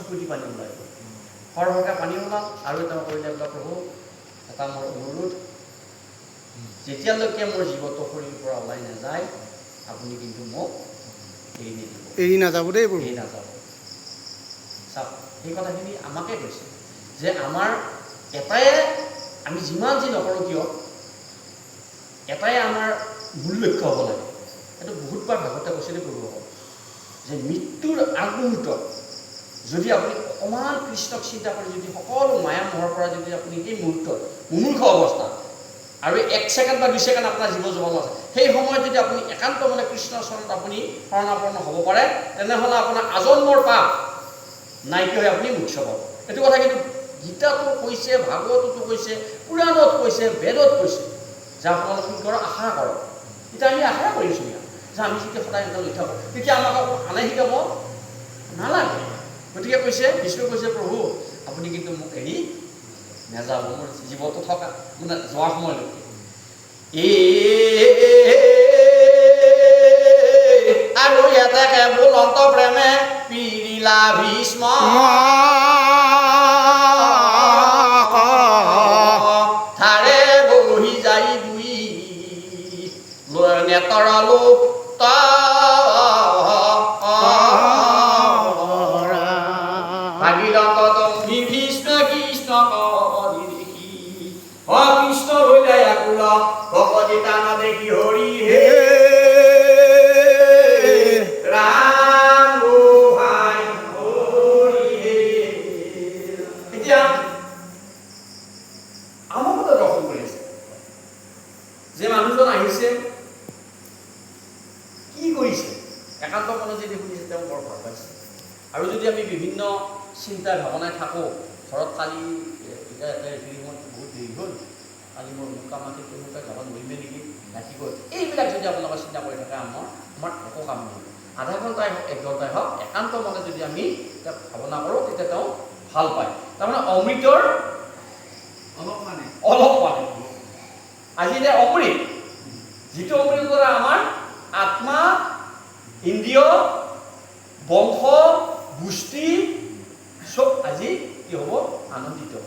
চকুটি পানী ওলাই গ'ল। সৰহকৈ পানী ওলাল আৰু তেওঁ কৰিলে বোলে প্ৰভু এটা মোৰ অনুৰোধ, যেতিয়ালৈকে মোৰ জীৱটো শৰীৰৰ পৰা ওলাই নাযায় আপুনি কিন্তু মোক এৰি নিদিব, এৰি নাযাব দেই প্ৰভু। এৰি নাযাব। চাওক সেই কথাখিনি আমাকে কৈছে যে আমাৰ এটাই, আমি যিমান যি নকৰোঁ কিয় এটাই আমাৰ মূল লক্ষ্য হ'ব লাগে। সেইটো বহুতবাৰ ভাগৱতে কৈছিলে প্ৰভুসকল যে মৃত্যুৰ আগমুহূৰ্তত যদি আপুনি অকণমান কৃষ্ণক চিন্তা কৰি যদি সকলো মায়া মোহৰ পৰা যদি আপুনি সেই মুহূৰ্তত মুমূৰ্ষ অৱস্থা আৰু 1 ছেকেণ্ড বা 2 ছেকেণ্ড আপোনাৰ জীৱ জীৱন আছে, সেই সময়ত যদি আপুনি একান্ত মানে কৃষ্ণৰ চৰণত আপুনি শৰণাপন্ন হ'ব পাৰে, তেনেহ'লে আপোনাৰ আজন্মৰ পাপ নাইকিয়া হৈ আপুনি মোক্ষ পাব। এইটো কথা কিন্তু গীতাতো কৈছে, ভাগৱততো কৈছে, পুৰাণত কৈছে, বেদত কৈছে যে আপোনালোকে কি কৰক, আশা কৰক। এতিয়া আমি আশা কৰিছোঁ যে আমি যেতিয়া সদায় এনেকৈ লৈ থাকোঁ তেতিয়া আমাক আকৌ আনে শিকাব নালাগে। গতিকে কৈছে, বিষ্ণুৱে কৈছে প্ৰভু আপুনি কিন্তু মোক এৰি নাযাব, মোৰ জীৱটো থকা মানে যোৱাৰ সময়লৈকে। আৰু ইয়াতে কেৱল অন্ত প্ৰেমে পিৰিলা ভীষ্ম ধাৰে বহি যাই দুই নেতৰ লোক ভাগিলত তুমি ভীষ্ম কৃষ্ণ কৰি দেখি কৃষ্ণ হইলে আকুল ভকতি টান দেখি হৰি হে ৰাম গোহাঁই হৰি হে। এতিয়া আমাকো দৰ্শন কৰিছে যে মানুহজন আহিছে, কি কৰিছে, একান্ত মনে যদি শুনিছে তেওঁ বৰ ভাল পাইছে। আৰু যদি আমি বিভিন্ন চিন্তা ভাৱনাই থাকোঁ, ঘৰত কালি এতিয়া ফিল্মত বহুত দেৰি হ'ল, কালি মোৰ মুখ কামাখি তেনেকুৱা যাব নোৱাৰিমে নেকি ৰাতিকৈ, এইবিলাক যদি আপোনালোকে চিন্তা কৰি থাকে আমাৰ একো কাম নহয়। আধা ঘণ্টাই হওক 1 ঘণ্টাই হওক একান্ত মনে যদি আমি তেওঁক ভাৱনা কৰোঁ তেতিয়া তেওঁ ভাল পায়। তাৰমানে অমৃতৰ অলপ মানে আজি যে অমৃত, যিটো অমৃতৰ দ্বাৰা আমাৰ আত্মা, ইন্দ্ৰিয়, বংশ, গোষ্ঠী চব আজি কি হ'ব, আনন্দিত হ'ব।